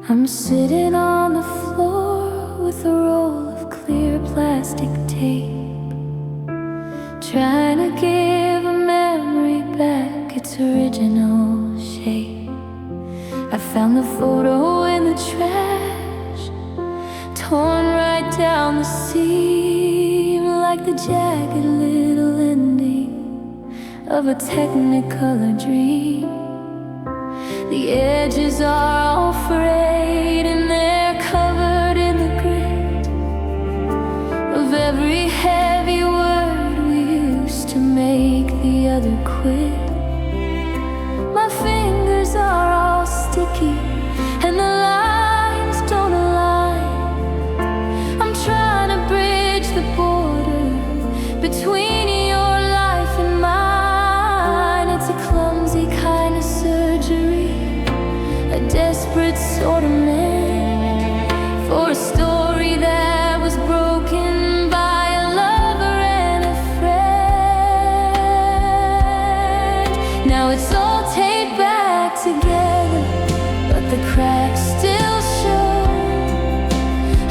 I'm sitting on the floor with a roll of clear plastic tape, trying to give a memory back its original shape. I found the photo in the trash, torn right down the seam, like the jagged little ending of a technicolor dream. The edges are all frayed and they're covered in the grit of every heavy word we used to make the other quit. My fingers are all sticky and the lines don't align. I'm trying to bridge the border between your life and mine. It's a clumsy kind of surgery, a desperate sort of man for a story that was broken by a lover and a friend. Now it's all taped back together, but the cracks still show.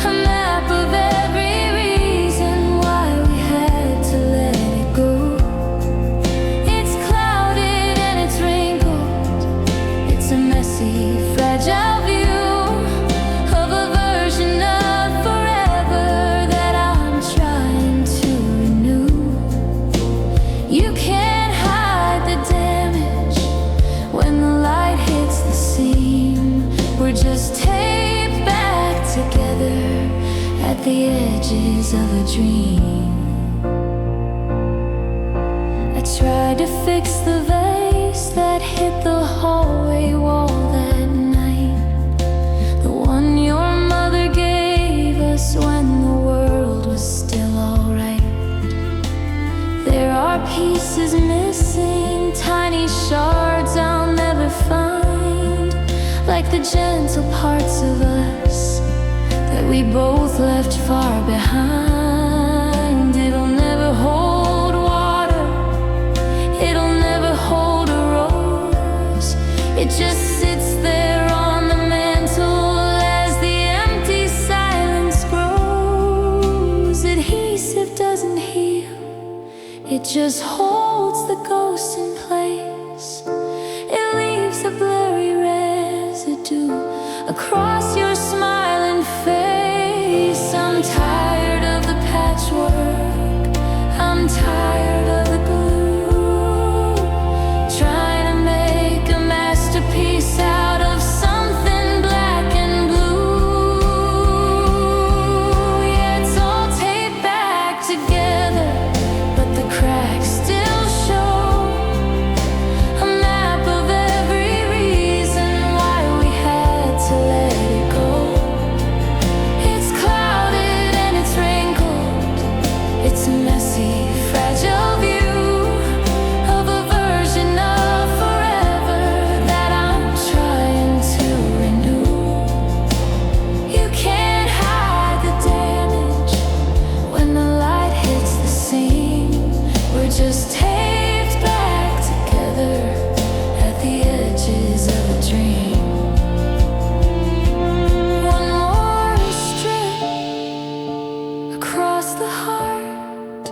A map of every reason why we had to let it go. It's clouded and it's wrinkled, it's a messy, fragile view of a version of forever that I'm trying to renew. You can't hide the damage when the light hits the seam. We're just taped back together at the edges of a dream. I tried to fix the vase that hit the hallway wall that night, the one your mother gave us when the world was still alright. There are pieces missing, tiny shards I'll never find, like the gentle parts of us that we both left far behind. It'll never hold water, it'll never hold a rose. It just sits there on the mantle as the empty silence grows. Adhesive doesn't heal, it just holds the ghost in place. It leaves a blurry residue across your smiling face. I'm tired of the patchwork, I'm tired of the glue, trying to make a masterpiece out of something black and blue. Yeah, it's all taped back together, but the cracks still show. A map of every reason why we had to let it go. It's clouded and it's wrinkled, it's a messy, fragile view of a version of forever that I'm trying to renew. You can't hide the damage when the light hits the seam. We're just taped back together at the edges of a dream. One more strip across the heart,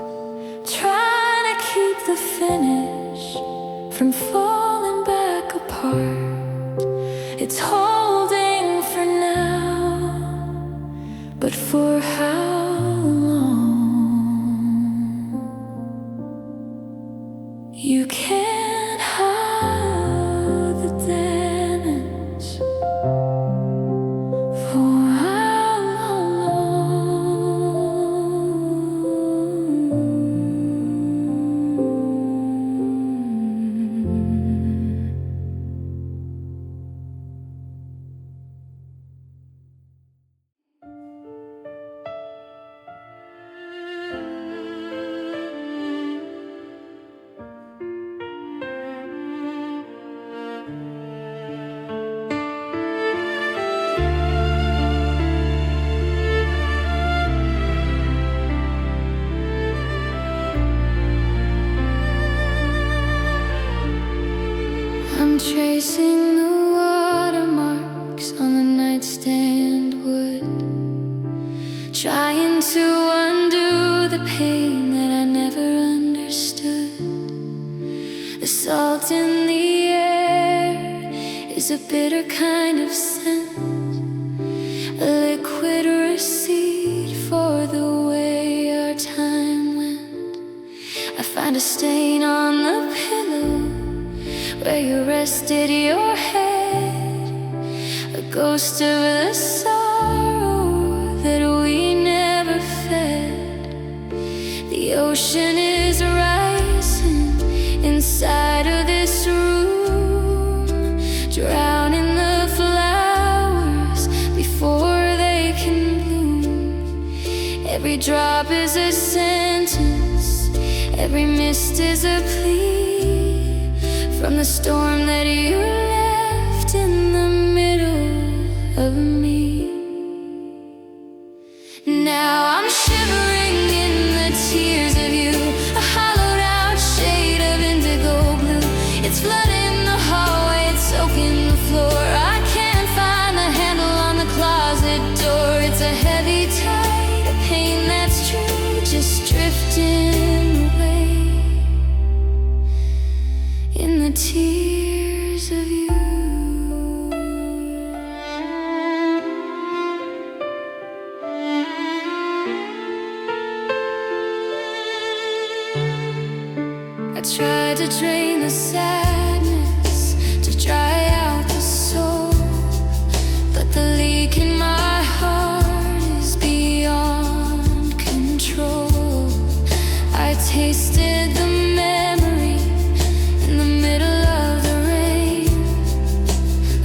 trying to keep the finish from falling back apart. It's holding for now, but for how long? You can't hide the damage. For how long? trying to undo the pain that I never understood. The salt in the air is a bitter kind of scent, a liquid receipt for the way our time went. I find a stain on the pillow where you rested your head, a ghost of the sorrow that we never fed. The ocean is rising inside of this room, drowning the flowers before they can bloom. Every drop is a sentence, every mist is a plea from the storm that you left in the middle of me. Now I'm shivering in the tears of you, a hollowed out shade of indigo blue. It's flooding the hallway, it's soaking the floor. I can't find the handle on the closet door. It's a heavy tide of pain that's true, just drifting away in the tears of you. I tried to drain the sadness, to dry out the soul, but the leak in my heart is beyond control. I tasted the memory in the middle of the rain,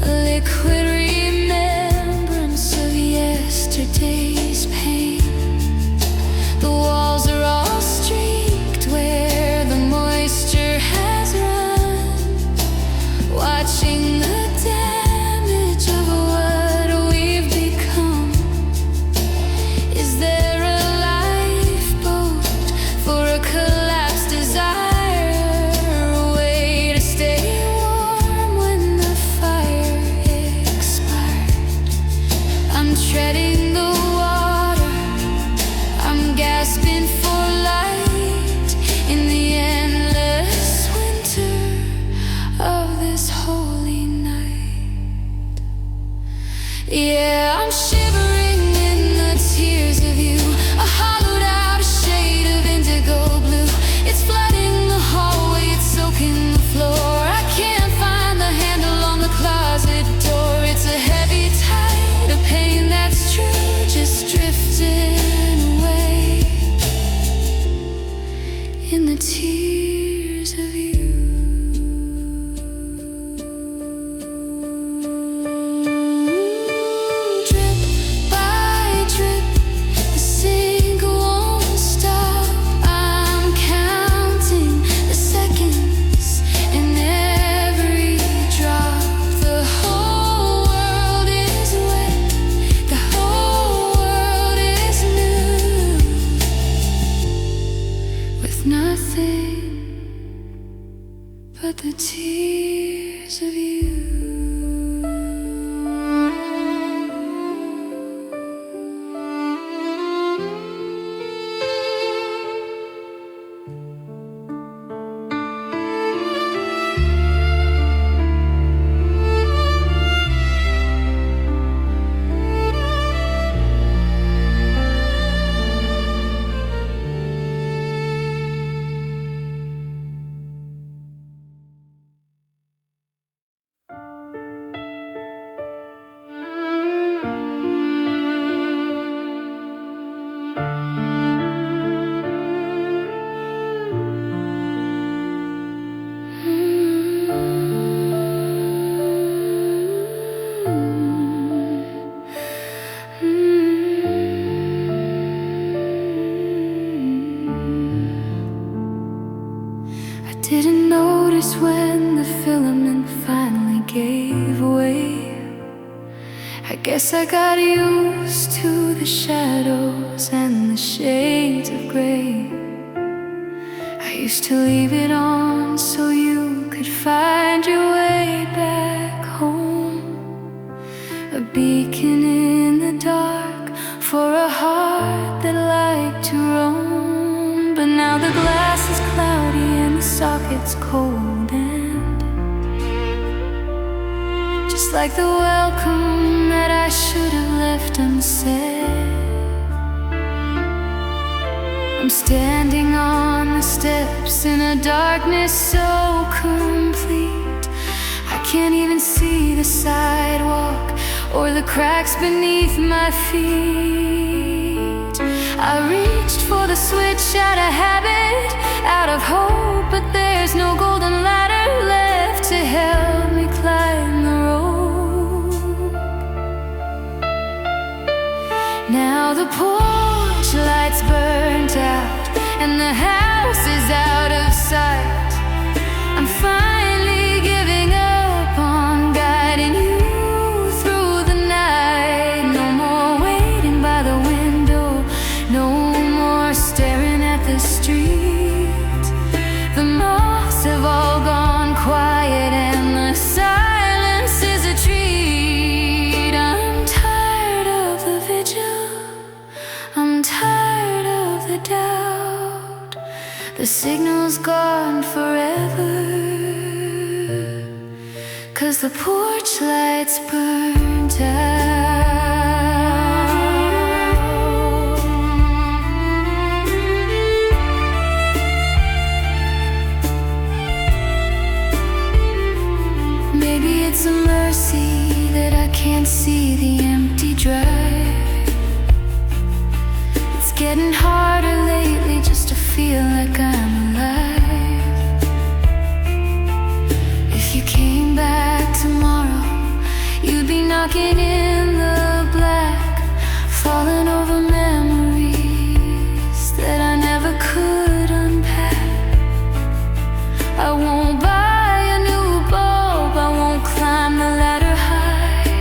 a liquid remembrance of yesterday's pain. The walls are all streaked where the moisture has run, watching the damage of what we've become. Is there a lifeboat for a collapsed desire, a way to stay warm when the fire expired? I'm treading the water, I'm gasping for light in the endless winter of this holy night. Yeah, I'm shivering in the tears of you, a hollowed out shade of indigo blue. It's flooding the hallway, it's soaking the floor. I can't find the handle on the closet door. It's a heavy tide of pain that's true, just drifting away in the tears of you. Drip by drip, the sink won't stop. I'm counting the seconds in every drop. The whole world is wet, the whole world is new, with nothing but the tears of you. Didn't notice when the filament finally gave way. I guess I got used to the shadows and the shades of gray. I used to leave it on so you could find your way back home, a beacon in the dark for a heart it's cold, and just like the welcome that I should have left unsaid, I'm standing on the steps in a darkness so complete I can't even see the sidewalk or the cracks beneath my feet. I reached for the switch out of habit, out of hope, but there's no golden ladder left to help me climb the rope. Now the porch light's burnt out and the house is out of sight. I'm finally giving up on guiding you through the night. No more waiting by the window, no more staring at the street. The moths have all gone quiet and the silence is a treat. I'm tired of the vigil, I'm tired of the doubt. The signal's gone forever, 'cause the porch light's burnt out. Maybe it's a mercy that I can't see the empty drive. It's getting harder lately just to feel like I'm alive. If you came back tomorrow, you'd be knocking in the black, falling over memories that I never could unpack. I won't buy a new bulb, I won't climb the ladder high.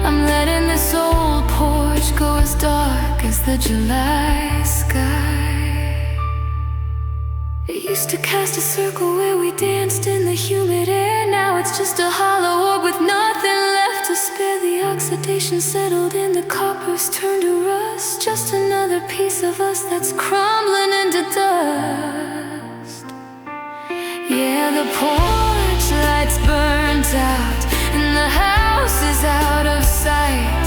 I'm letting this old porch go as dark as the July sky. It used to cast a circle where we danced in the humid air. Now it's just a hollow orb with nothing left to spare. The oxidation settled in, the copper's turned to rust. Just another piece of us that's crumbling into dust. Yeah, the porch light's burnt out and the house is out of sight.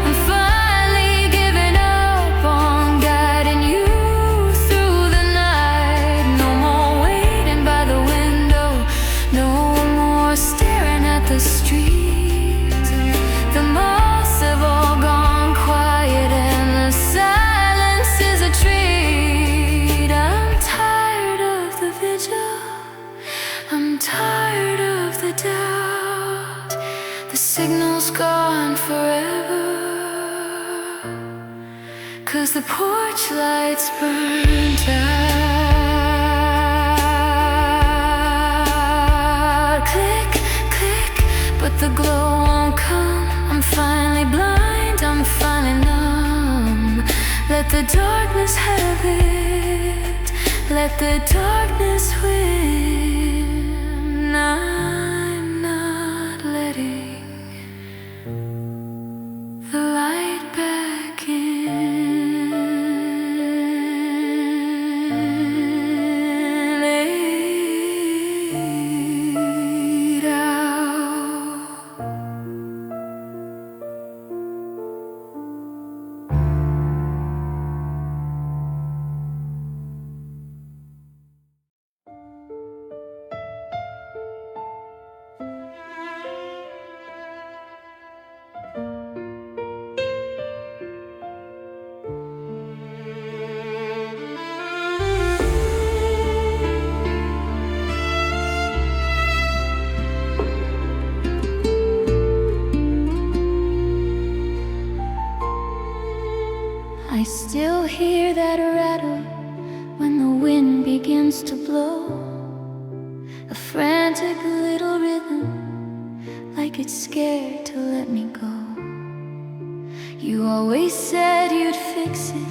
I'm finally giving up on guiding you through the night. No more waiting by the window, no more staring at the street. The moths have all gone quiet and the silence is a treat. I'm tired of the vigil, I'm tired of the doubt. The signal's gone forever, 'cause the porch light's burnt out. Click, click, but the glow won't come. I'm finally blind, I'm finally numb. Let the darkness have it, let the darkness win. I'm not letting the light back in. Laid out. I still hear that rattle when the wind begins to blow, a frantic little rhythm, like it's scared to let me go. You always said you'd fix it,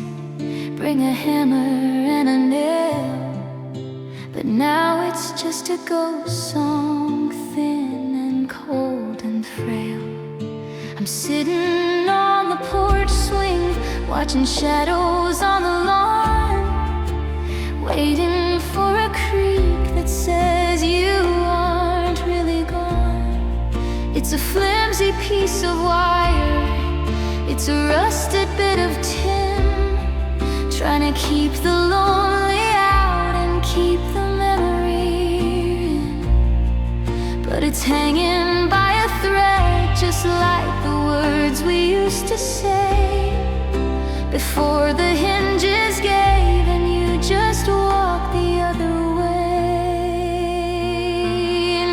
bring a hammer and a nail, but now it's just a ghost song, thin and cold and frail. I'm sitting on the porch swing, watching shadows on the lawn, waiting for a creep a flimsy piece of wire. It's a rusted bit of tin, trying to keep the lonely out and keep the memory in. But it's hanging by a thread, just like the words we used to say before the hinges gave and you just walked the other way.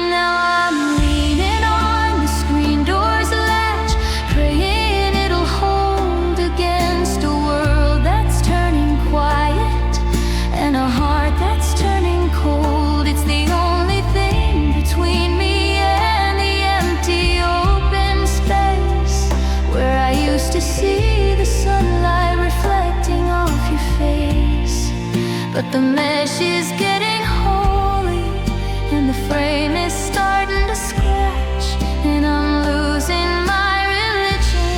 Now I'm leaning on the screen door's latch, praying it'll hold against a world that's turning quiet and a heart that's turning cold. It's the only thing between me and the empty open space where I used to see the sunlight reflecting off your face. But the mesh is getting holy and the frame is starting to scratch, and I'm losing my religion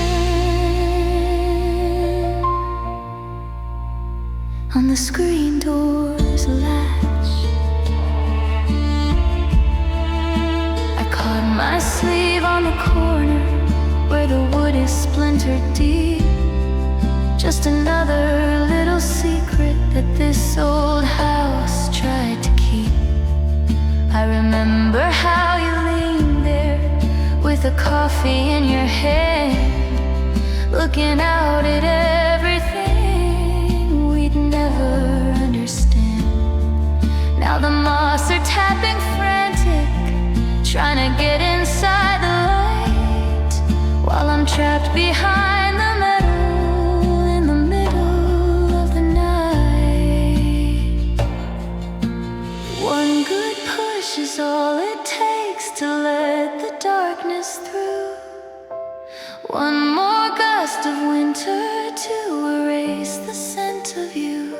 on the screen door's latch. I caught my sleeve on the corner where the wood is splintered deep. Just another little secret that this old house tried to keep. I remember how you leaned there with a coffee in your hand, looking out at everything we'd never understand. Now the moths are tapping frantic, trying to get inside the light, while I'm trapped behind the metal in the middle of the night. One good push is all it takes to let the darkness through. One more gust of winter to erase the scent of you.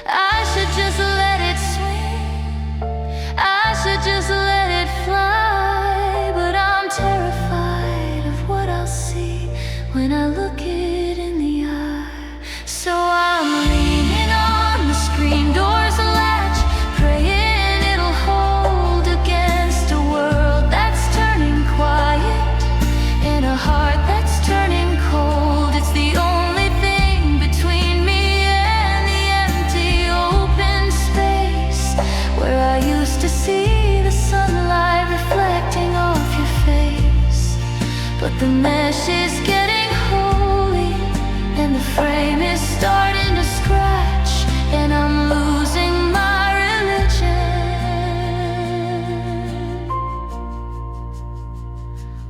I should just let it swing, I should just let it fly, but I'm terrified of what I'll see when I look it in the eye. So I'm leaning on the screen door's latch, praying it'll hold against a world that's turning quiet and a heart that's turning cold. It's the only thing between me and the empty open space where I used to see the sunlight reflecting off your face. But the mesh is getting holy and the frame is starting to scratch, and I'm losing my religion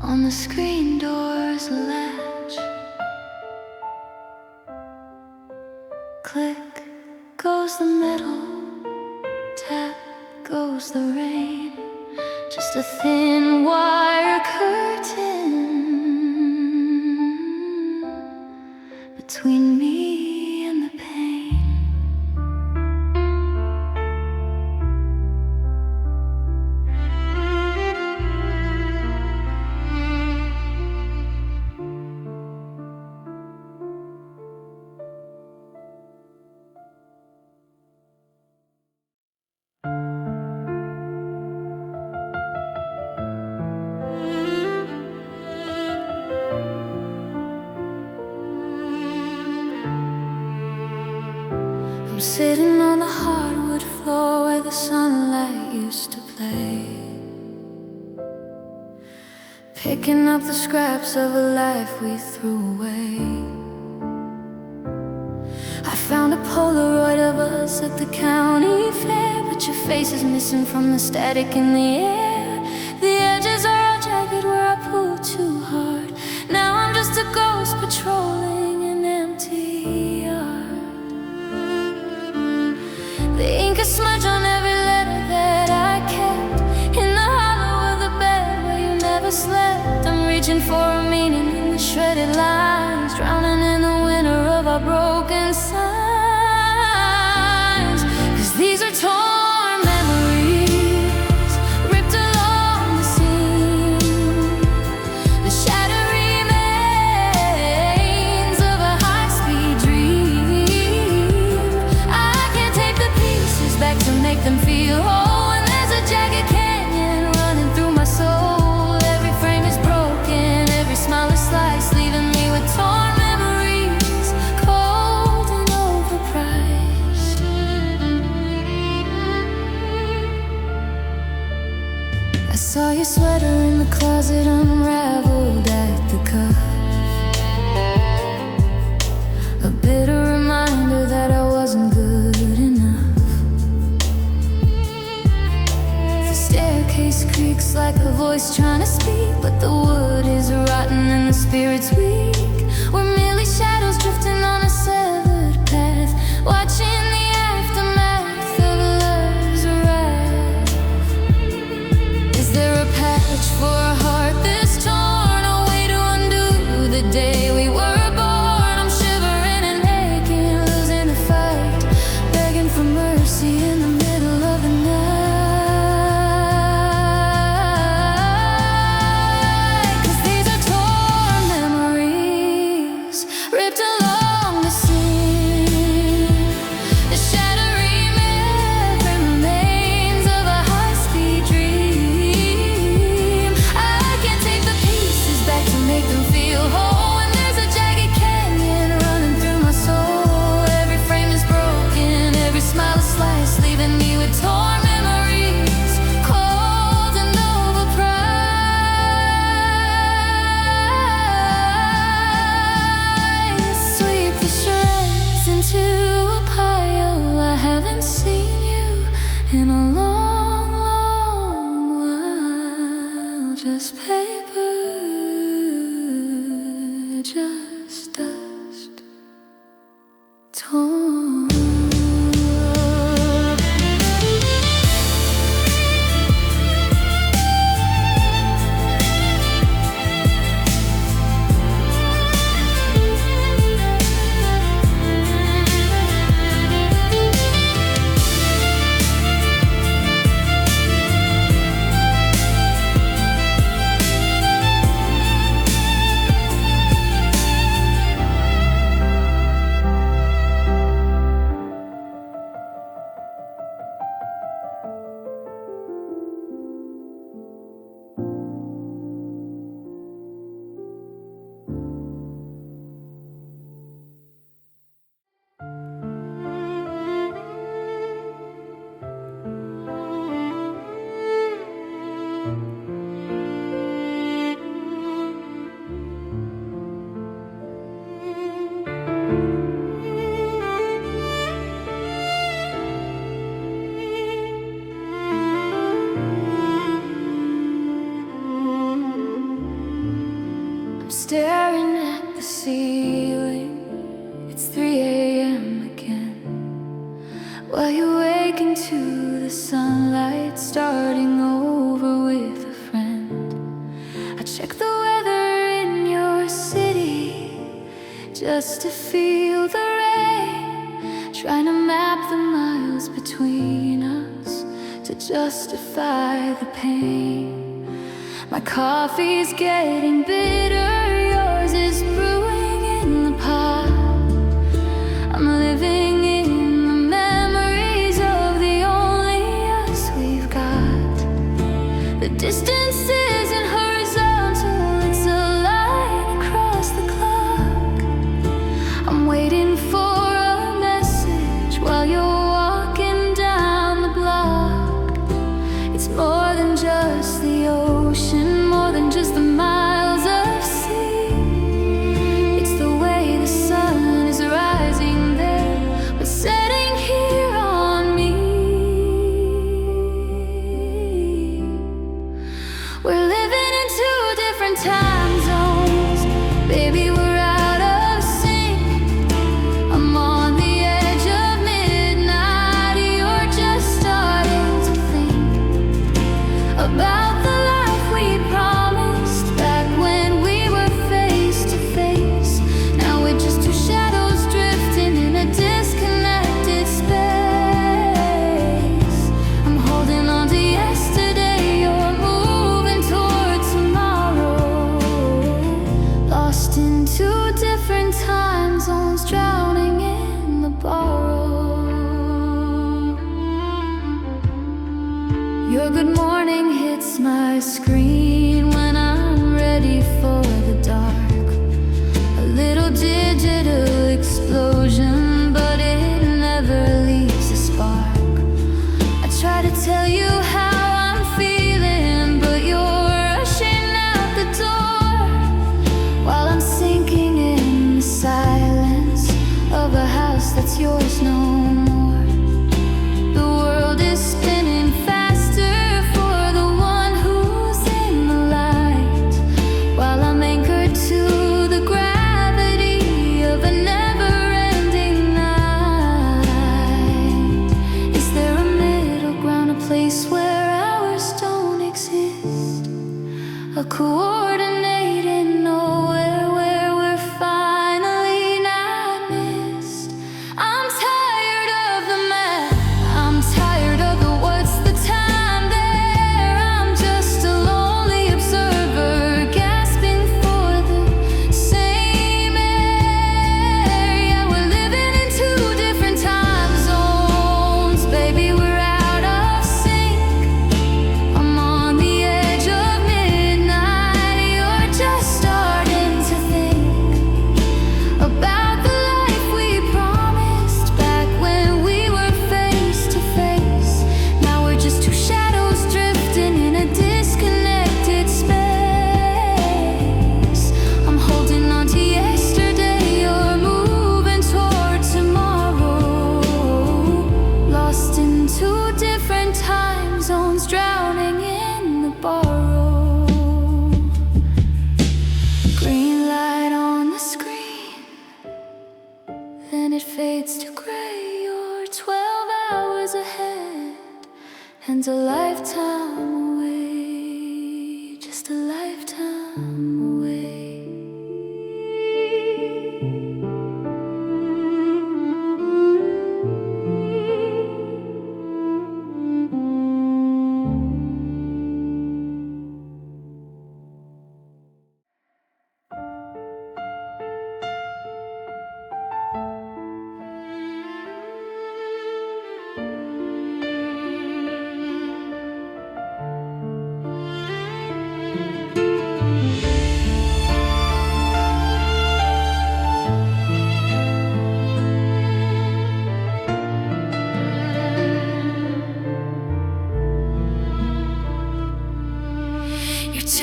on the screen door's latch. Click goes the metal, tap goes the rain, just a thin wire curtain between me and the pain. I'm sitting on the hardwood floor where the sunlight used to play, picking up the scraps of a life we threw away. I found a Polaroid of us at the county fair, but your face is missing from the static in the air. The edges are all jagged where I pulled too hard. Now I'm just a ghost patrolling an empty yard. The ink is smudged on every letter that I kept in the hollow of the bed where you never slept. I'm reaching for a meaning in the shredded lines, drowning in the winter of our broken signs. 'Cause these are torn memories, ripped a bitter reminder that I wasn't good enough. The staircase creaks like a voice trying to speak, but the wood is rotten and the spirit's weak. We're merely shadows drifting on a severed path, watching the aftermath of love's wrath. Is there a patch for a heart this torn, a way to undo the day we were born? I'm shivering and aching, losing the fight, begging for mercy in the middle of the night. 'Cause these are torn memories, ripped along the seam, the shattering remains of a high-speed dream. I can't take the pieces back to make them feel whole, and there's a jagged canyon running through my soul. Every frame is broken, every smile is sliced, leaving me with torn memories, cold and overpriced. Sweep the shreds into a pile. I haven't seen you in a long, long while. Just paper, just dust, torn. Staring at the ceiling, it's 3 a.m. again. While you're waking to the sunlight, starting over with a friend. I check the weather in your city just to feel the rain, trying to map the miles between us to justify the pain. My coffee's getting bitter, yours is brewing in the pot. I'm living in the memories of the only us we've got. The distance isn't horizontal, it's a line across the clock. I'm waiting for a message while you're walking down the block. It's more than just the ocean, more than just the miles of sea. It's the way the sun is rising there, but setting here on me. We're living in 2 different time zones, baby, we're out of sync. I'm on the edge of midnight, you're just starting to think about the life we promised back when we were face to face. Now we're just 2 shadows drifting in a disconnected space. I'm holding on to yesterday, you're moving toward tomorrow. Lost in 2 different time zones, drowning in the borrow. Your good morning hits my screen when I'm ready for the dark. A little digital explosion, but it never leaves a spark. I try to tell you how I'm feeling, but you're rushing out the door while I'm sinking in the silence. it fades to gray. You're 12 hours ahead and a lifetime away, just a lifetime away.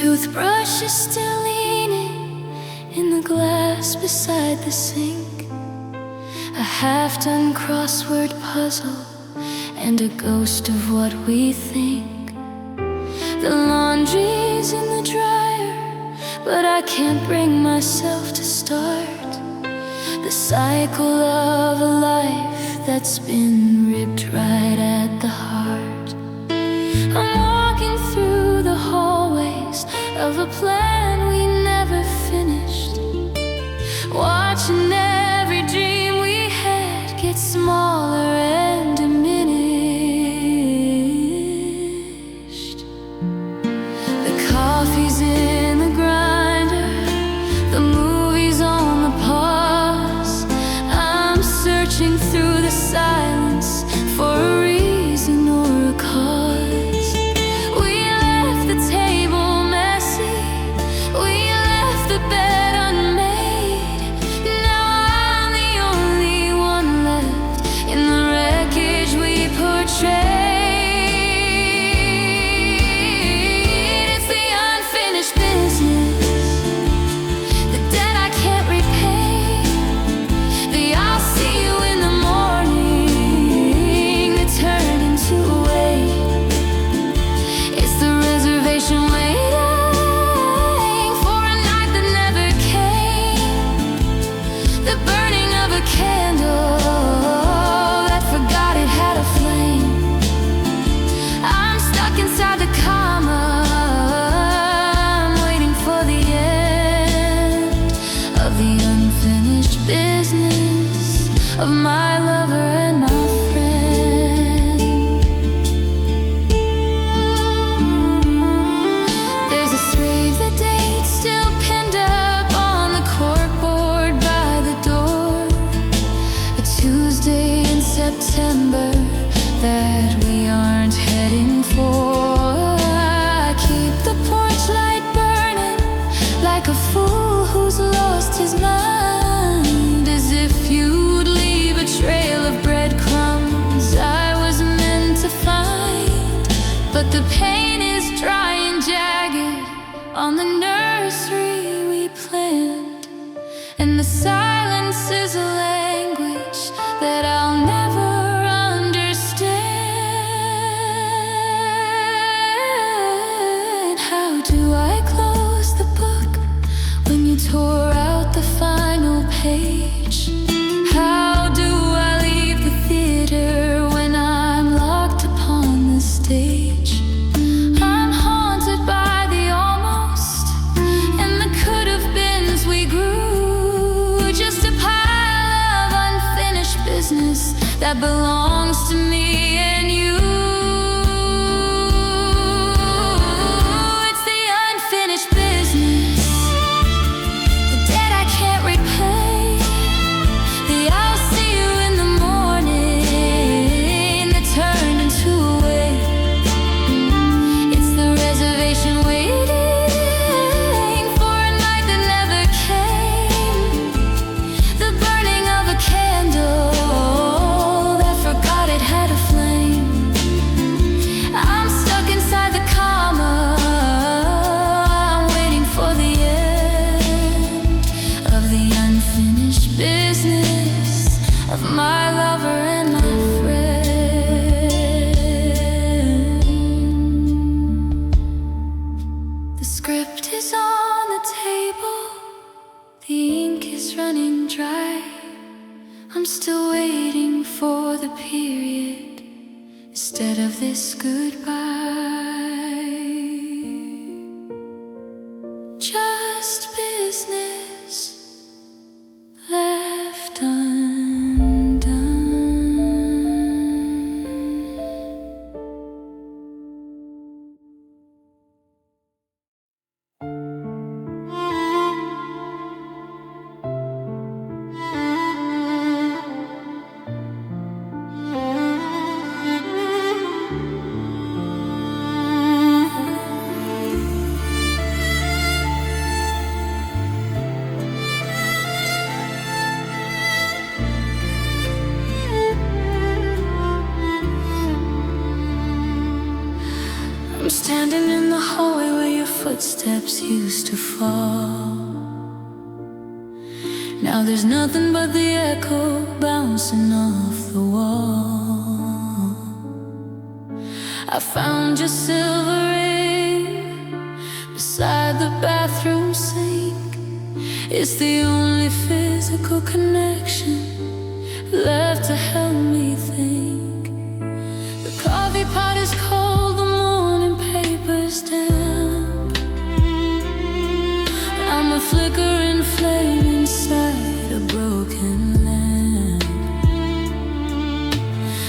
Toothbrush is still leaning in the glass beside the sink. A half-done crossword puzzle and a ghost of what we think. The laundry's in the dryer, but I can't bring myself to start the cycle of a life that's been ripped right at the heart. I'm walking through the hallways of a plan we never finished, watching every dream we had get smaller and diminished. The coffee's in the grinder, the movie's on the pause. I'm searching through the silence for a reason or a cause. Of my lover and my friend. There's a save the date still pinned up on the corkboard by the door. A Tuesday in September that we aren't heading for. I keep the porch light burning like a fool who's lost his mind, as if you'd leave a trail of breadcrumbs I was meant to find. But the paint is dry and jagged on the nursery we planned, and the silence is a language that I'll never understand. How do I close the book when you tore out the final page? How do I leave the theater when I'm locked upon the stage? I'm haunted by the almost and the could-have-beens we grew, just a pile of unfinished business that belongs to me and you. It's the unfinished business, the debt I can't repay. I'll see you in the morning that turned into a way. It's the reservation waiting for a night that never came. The burning of a candle that forgot it had a flame. I'm stuck inside the comma, I'm waiting for the end of the unfinished business of my lover and my friend. The script is on the table, the ink is running dry. I'm still waiting for the period instead of this goodbye. Just business left undone. I'm standing in the hallway where your footsteps used to fall. Now there's nothing but the echo bouncing off the wall. I found your silver ring beside the bathroom sink. It's the only physical connection left to help me think. The coffee pot is cold, the morning paper's damp. I'm a flickering flame inside a broken lamp.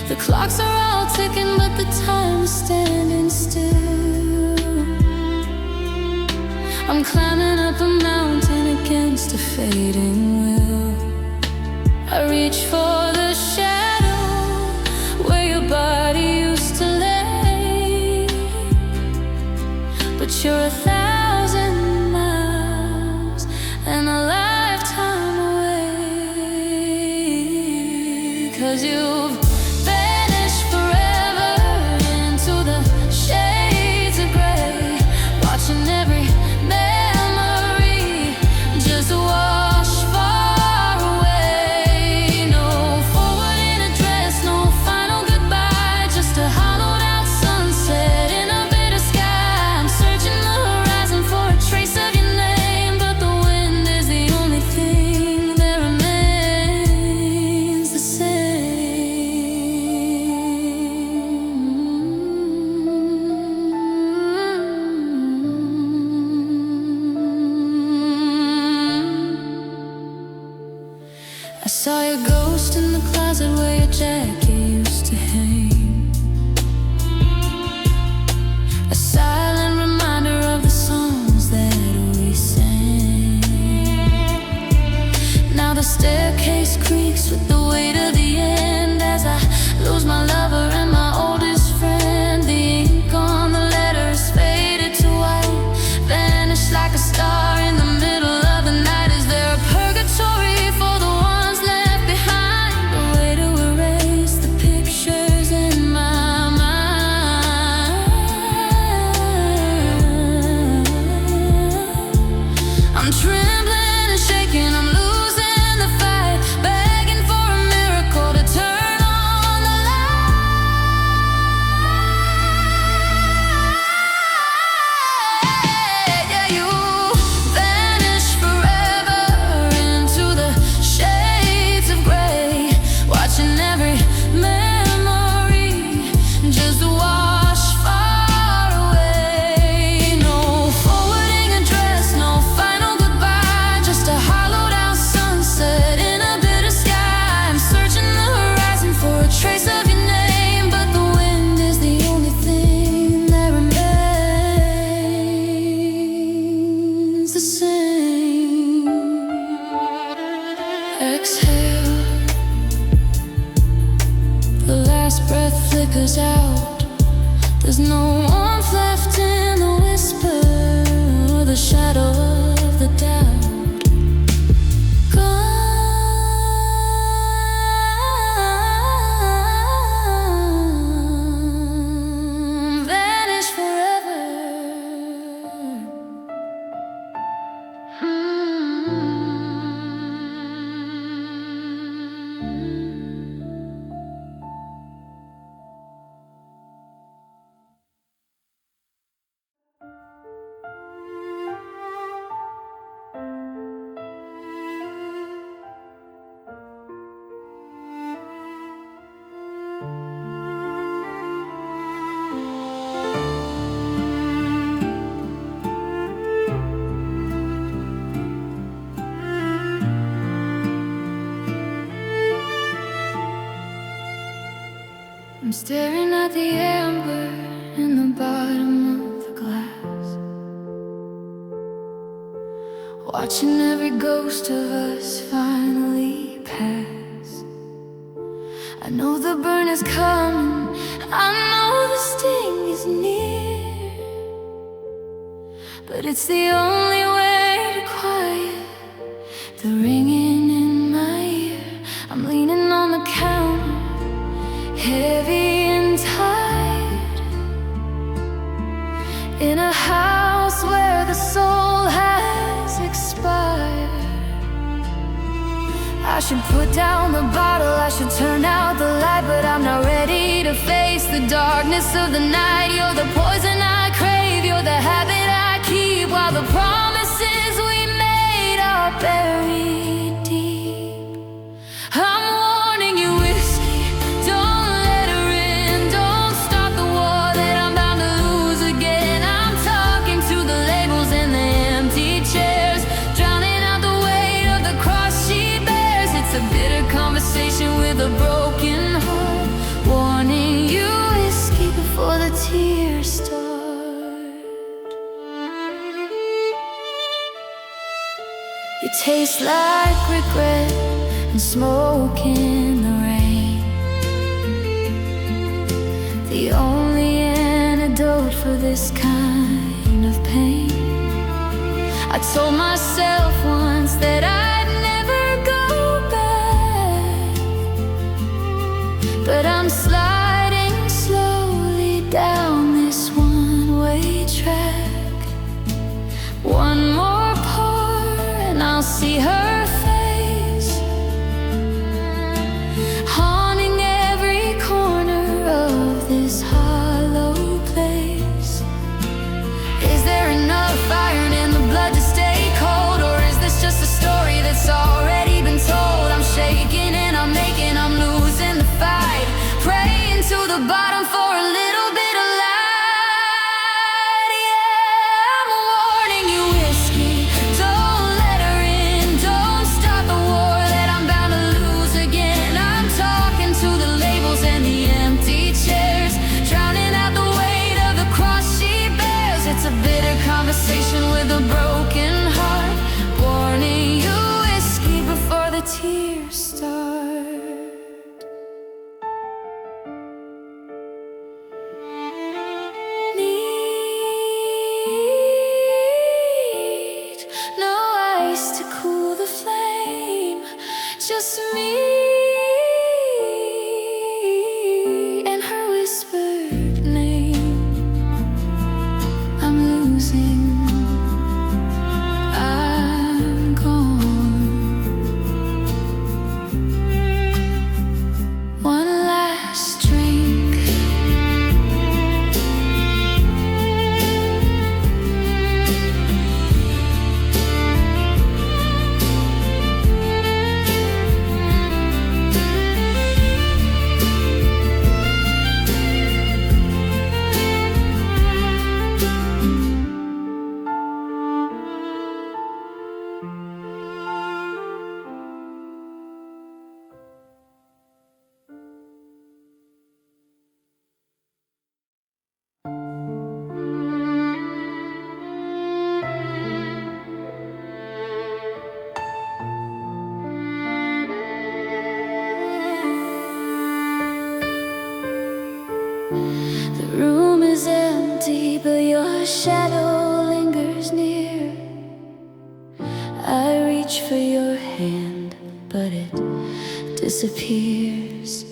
The clocks are all ticking, but the time is standing still. I'm climbing up a mountain against a fading will. I reach for the shadow where your body used to lay, but you're 1,000 miles and a lifetime away. 'Cause you've vanished forever into the shades of gray, watching every memory just wash far away. No forwarding address, no final goodbye, just a hollowed out sunset in a bitter sky. I'm searching the horizon for a trace of your name, but the wind is the only thing that remains the same. I saw your ghost in the closet where your jacket used to hang, a silent reminder of the songs that we sang. Now the staircase creaks with the weight of the end as I lose my lover and my oldest friend. The ink on the letters faded to white, vanished like a star in the middle of the night. Is there a purgatory for the ones left behind? A way to erase the pictures in my mind. I'm trembling and shaking, I'm losing the fight, begging for a miracle to turn on the light. Yeah, you vanished forever into the shades of gray, watching every memory just wash far away. No forwarding address, no final goodbye, just a hollowed out sunset in a bitter sky. I'm searching the horizon for a trace of your name, but the wind is the only thing that remains the same. Exhale, the last breath flickers out. There's no warmth left in the whisper or the shadow of the doubt. Gone, vanished forever. I'm staring at the amber in the bottom of the glass, watching every ghost of us finally pass. I know the burn is coming, I know the sting is near, but it's the only way to quiet the ringing in my ear. I'm leaning on the counter, heavy and tired, in a house where the soul has expired. I should put down the bottle, I should turn out the light, but I'm not ready to face the darkness of the night. You're the poison I crave, you're the habit I keep, while the promises we made are buried deep. I'm warning you, whiskey, don't let her in, don't start the war that I'm bound to lose again. I'm talking to the labels and the empty chairs, drowning out the weight of the cross she bears. It's a bitter conversation with a broken heart, warning you, whiskey, before the tears start. You taste like regret and smoke in the rain, the only antidote for this kind of pain. I told myself once that I'd never go back, but I'm sliding slowly down this one-way track. One more pour and I'll see her face, haunting every corner of this hollow place. Is there enough iron in the blood to stay cold, or is this just a story that's already been told? I'm shaking and I'm making, I'm losing the fight, praying to the bottom for a little bit of light. Yeah, I'm warning you, whiskey, don't let her in, don't start the war that I'm bound to lose again. I'm talking to the labels and the empty chairs, drowning out the weight of the cross she bears. It's a bitter conversation with a broken heart, warning you, whiskey, before the tears start. Need no ice to cool the flame, just me and her whispered name. I'm losing, I'm gone. One last drink, the room is empty, but your shadow lingers near. I reach for your hand, but it disappears.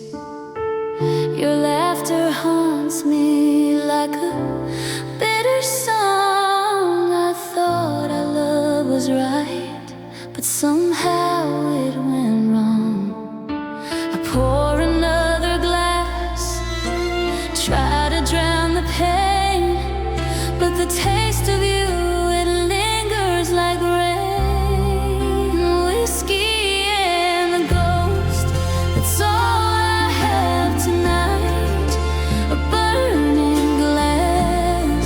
Your laughter haunts me like a bitter song. I thought our love was right, but somehow it went wrong. I pour another glass, try to drown the pain, but the taste of you, it lingers like rain. Whiskey and the ghost, that's all I have tonight. A burning glass.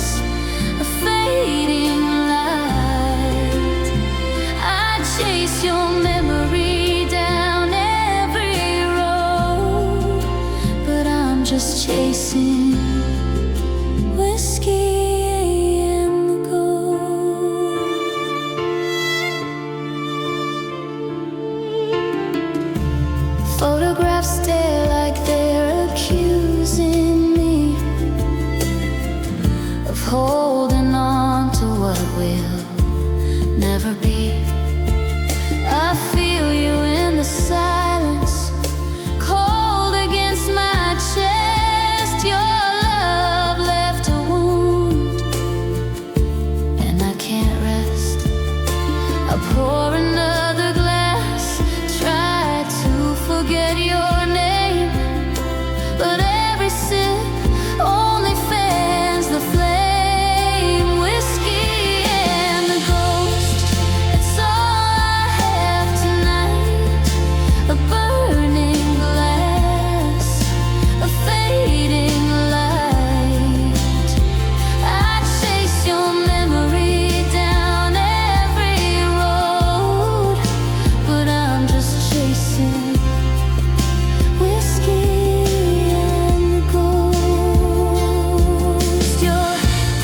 chasing whiskey and the gold. Photographs stare like they're accusing me of holding on to what will never be. I feel you in the silence, cold against my chest. Your love left a wound, and I can't rest. I pour another glass, try to forget your name, but every sip only fans the flame. Whiskey and the ghost, it's all I have tonight. A burning glass, a fading light. I chase your memory down every road, but I'm just chasing whiskey and the ghost. Your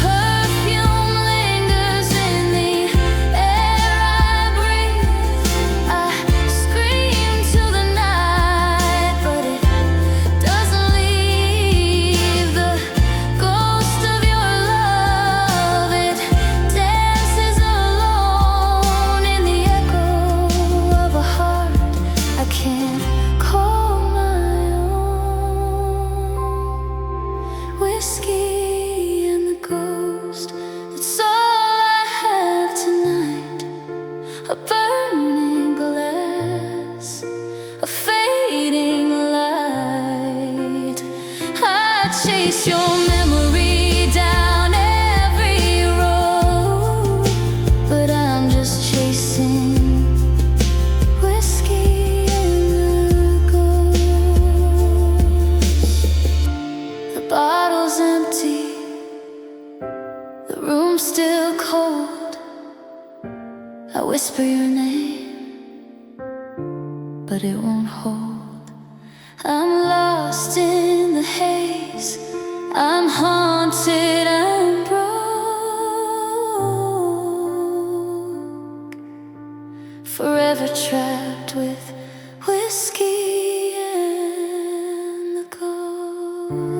perfume lingers in the air I breathe. I scream to the night, but it doesn't leave. The ghost of your love, it dances alone in the echo of a heart I can't call my own. Whiskey and the ghost, that's all I have tonight. A burning glass, a fading light. I chase your memory down every road, but I'm just chasing whiskey and the ghost. The bottle's empty, the room's still cold. I whisper your name, but it won't hold. I'm lost in the haze, I'm haunted and broke, forever trapped with whiskey and the ghost.